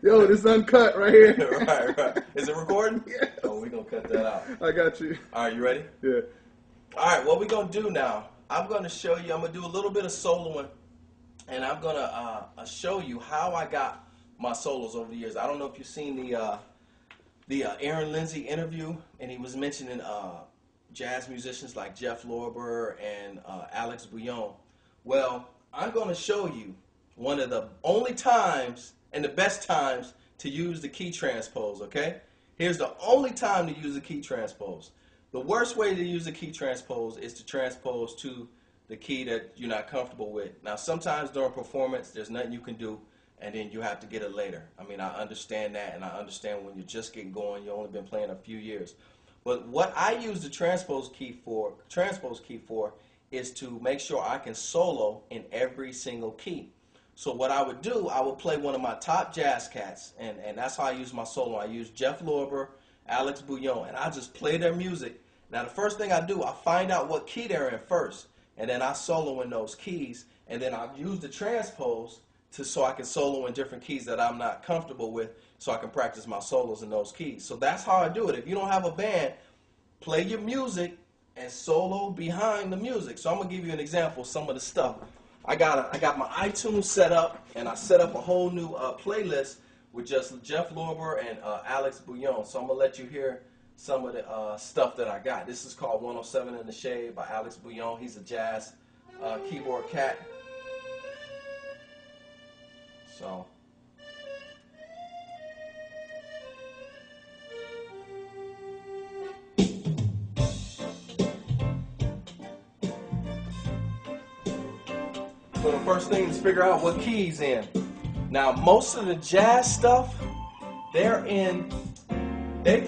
Yo, this uncut right here. Right. Is it recording? Yeah. Oh, we're going to cut that out. I got you. All right, you ready? Yeah. All right, what we're going to do now, I'm going to show you, I'm going to do a little bit of soloing, and I'm going to show you how I got my solos over the years. I don't know if you've seen the Aaron Lindsay interview, and he was mentioning jazz musicians like Jeff Lorber and Alex Bouillon. Well, I'm going to show you one of the only times and the best times to use the key transpose, okay? Here's the only time to use the key transpose. The worst way to use the key transpose is to transpose to the key that you're not comfortable with. Now, sometimes during performance, there's nothing you can do, and then you have to get it later. I mean, I understand that, and I understand when you're just getting going, you've only been playing a few years. But what I use the transpose key for is to make sure I can solo in every single key. So what I would do, I would play one of my top jazz cats, and that's how I use my solo. I use Jeff Lorber, Alex Bouillon, and I just play their music. Now the first thing I do, I find out what key they're in first, and then I solo in those keys, and then I use the transpose so I can solo in different keys that I'm not comfortable with, so I can practice my solos in those keys. So that's how I do it. If you don't have a band, play your music and solo behind the music. So I'm gonna give you an example of some of the stuff. I got my iTunes set up, and I set up a whole new playlist with just Jeff Lorber and Alex Bouillon. So I'm gonna let you hear some of the stuff that I got. This is called 107 in the Shade by Alex Bouillon. He's a jazz keyboard cat. So. So the first thing is figure out what key he's in. Now most of the jazz stuff, they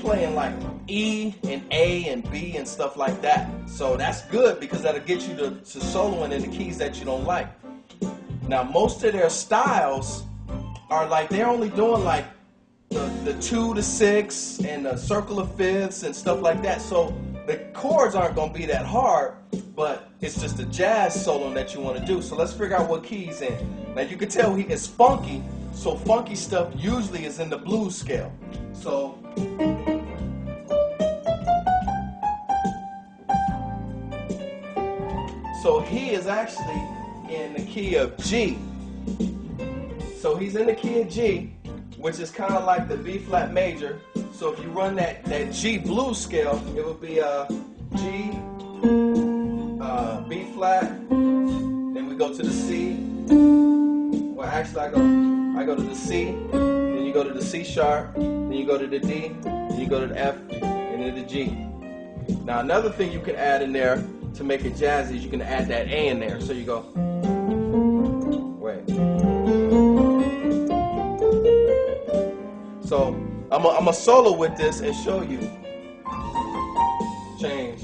playing like E and A and B and stuff like that. So that's good because that'll get you to soloing in the keys that you don't like. Now most of their styles are like, they're only doing like the 2 to 6 and the circle of fifths and stuff like that. So the chords aren't going to be that hard, but it's just a jazz solo that you want to do. So let's figure out what key he's in. Now you can tell he is funky, so funky stuff usually is in the blues scale. So he is actually in the key of G. So he's in the key of G, which is kind of like the B flat major. So if you run that G blues scale, it would be G, B flat, then we go to the C. Well, actually I go to the C, then you go to the C sharp, then you go to the D, then you go to the F, and then the G. Now another thing you can add in there to make it jazzy is you can add that A in there. So you go, wait. So I'm a solo with this and show you. Change.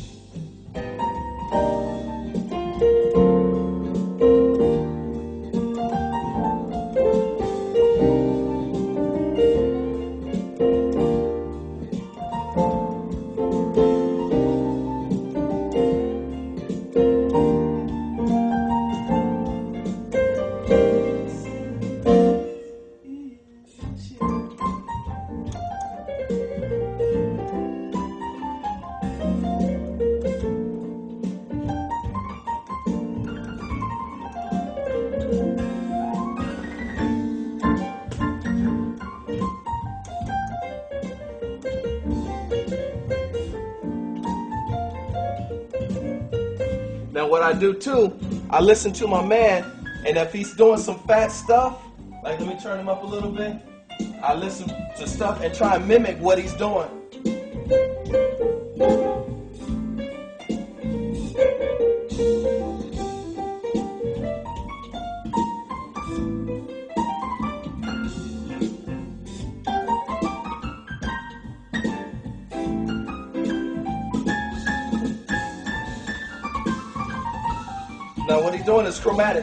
Now what I do too, I listen to my man, and if he's doing some fat stuff, like let me turn him up a little bit, I listen to stuff and try and mimic what he's doing. Now what he's doing is chromatic.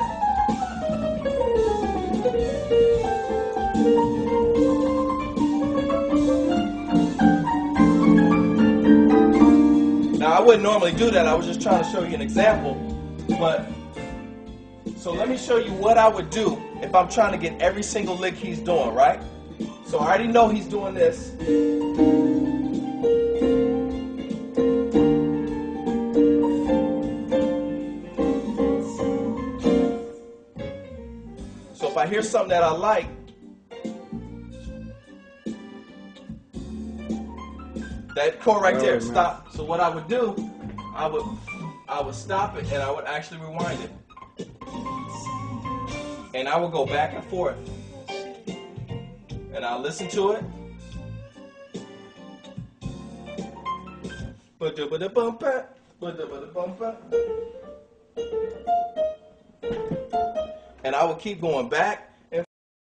Now I wouldn't normally do that, I was just trying to show you an example. But, so let me show you what I would do if I'm trying to get every single lick he's doing, right? So I already know he's doing this. So if I hear something that I like, that chord right there, stop. So what I would do, I would stop it and I would actually rewind it. And I would go back and forth. And I'll listen to it. And I would keep going back